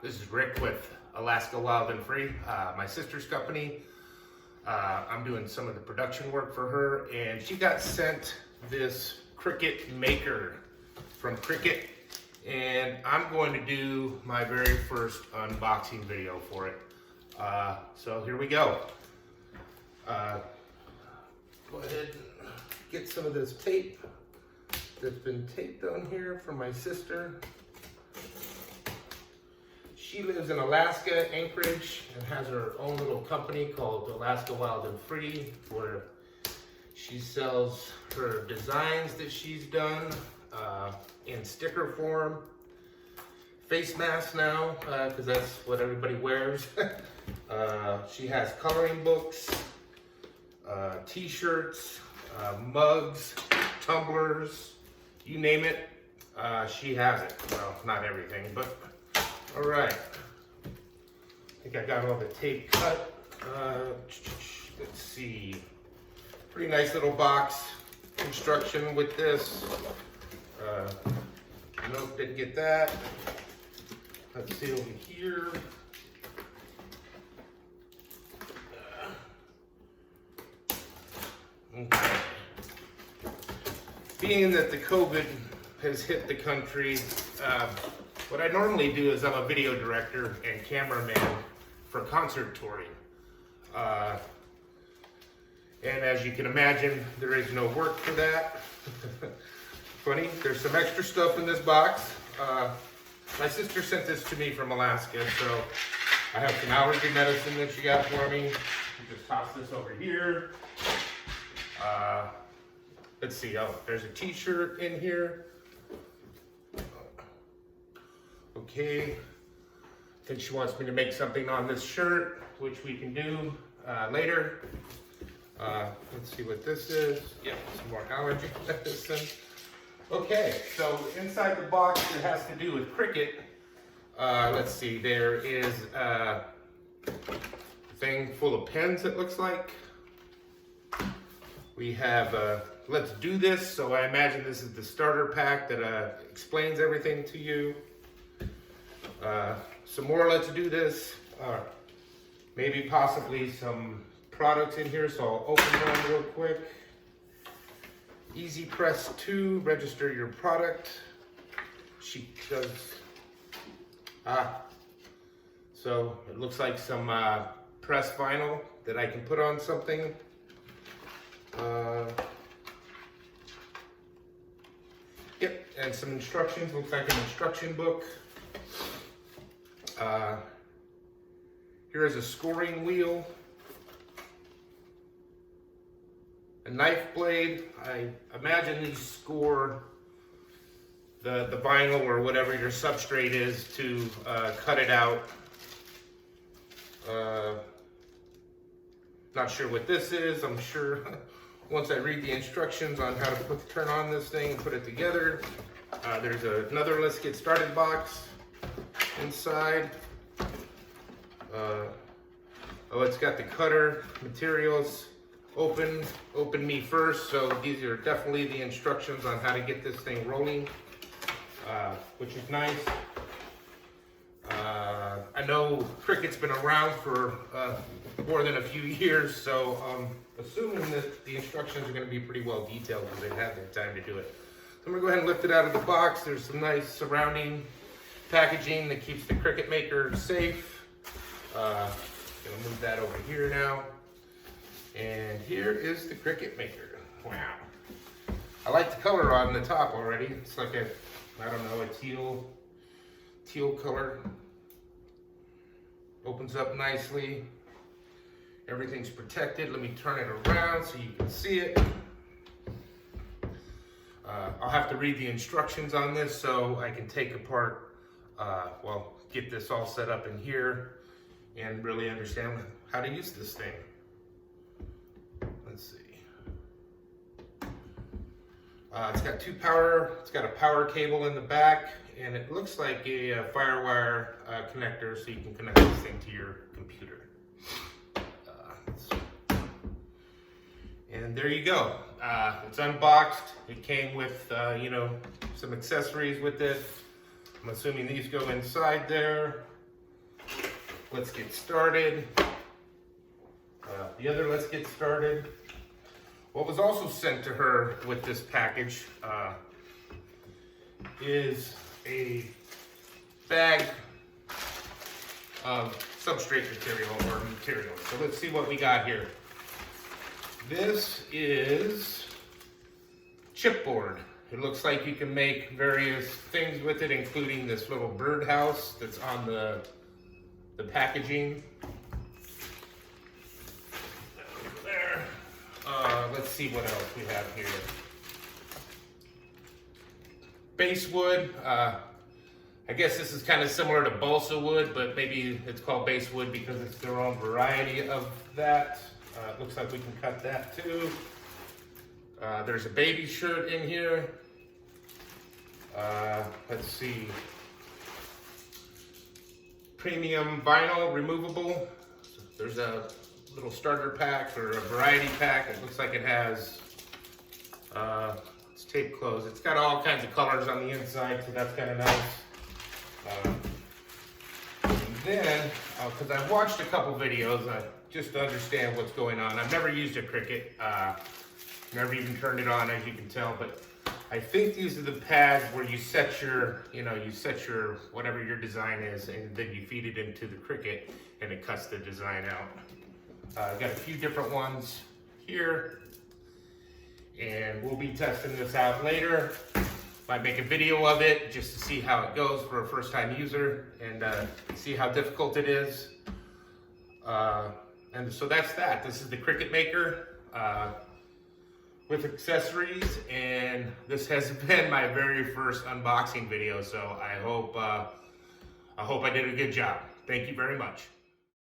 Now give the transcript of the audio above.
This is Rick with Alaska Wild and Free, my sister's company. I'm doing some of the production work for her, and she got sent this Cricut Maker from Cricut, and I'm going to do my very first unboxing video for it. So here we go. Go ahead and get some of this tape that's been taped on here from my sister. She lives in Alaska, Anchorage, and has her own little company called Alaska Wild and Free, where she sells her designs that she's done in sticker form, face masks now, because that's what everybody wears. She has coloring books, t-shirts, mugs, tumblers, you name it, she has it. Well, not everything, but all right. I think I got all the tape cut. Let's see. Pretty nice little box construction with this. Nope, didn't get that. Let's see over here. Okay. Being that the COVID has hit the country, what I normally do is I'm a video director and cameraman for concert touring. And as you can imagine, there is no work for that. Funny, there's some extra stuff in this box. My sister sent this to me from Alaska, so I have some allergy medicine that she got for me. Just toss this over here. Let's see, oh, there's a t-shirt in here. Okay, I think she wants me to make something on this shirt, which we can do later. Let's see what this is. Yeah, some more allergy medicine. Okay, so inside the box it has to do with Cricut. Let's see, there is a thing full of pens, it looks like. We have Let's Do This, so I imagine this is the starter pack that explains everything to you. Some more Let's Do This, maybe possibly some products in here, so I'll open one real quick. Easy Press 2, register your product. She does, so it looks like some pressed vinyl that I can put on something. Yep, and some instructions, looks like an instruction book. Here is a scoring wheel, a knife blade. I imagine these score the vinyl or whatever your substrate is to cut it out. Not sure what this is. I'm sure once I read the instructions on how to turn on this thing and put it together. There's another Let's Get Started box inside. Oh, it's got the cutter materials. Open me first. So these are definitely the instructions on how to get this thing rolling, which is nice. I know Cricut's been around for more than a few years, so I'm assuming that the instructions are going to be pretty well detailed because they've had their time to do it. So I'm going to go ahead and lift it out of the box. There's some nice surrounding packaging that keeps the Cricut Maker safe. Gonna move that over here now. And here is the Cricut Maker. Wow. I like the color on the top already. It's like a, I don't know, a teal color. Opens up nicely. Everything's protected. Let me turn it around so you can see it. I'll have to read the instructions on this so I can take apart, well, get this all set up in here and really understand how to use this thing. Let's see. It's got a power cable in the back, and it looks like a FireWire connector, so you can connect this thing to your computer. And there you go. It's unboxed. It came with, you know, some accessories with it. I'm assuming these go inside there. Let's get started. The other let's get started. What was also sent to her with this package is a bag of substrate material or materials. So let's see what we got here. This is chipboard. It looks like you can make various things with it, including this little birdhouse that's on the packaging. Over there. Let's see what else we have here. Basswood. I guess this is kind of similar to balsa wood, but maybe it's called basswood because it's their own variety of that. It looks like we can cut that too. There's a baby shirt in here. Let's see. Premium vinyl removable. There's a little starter pack or a variety pack. It looks like it has, it's tape closed. It's got all kinds of colors on the inside, so that's kind of nice. And then, because I've watched a couple videos just to understand what's going on. I've never used a Cricut, never even turned it on, as you can tell, but I think these are the pads where you set your, you set your, whatever your design is, and then you feed it into the Cricut, and it cuts the design out. I've got a few different ones here, and we'll be testing this out later. Might make a video of it just to see how it goes for a first-time user and see how difficult it is. And so that's that. This is the Cricut Maker with accessories, and this has been my very first unboxing video. So I hope I did a good job. Thank you very much.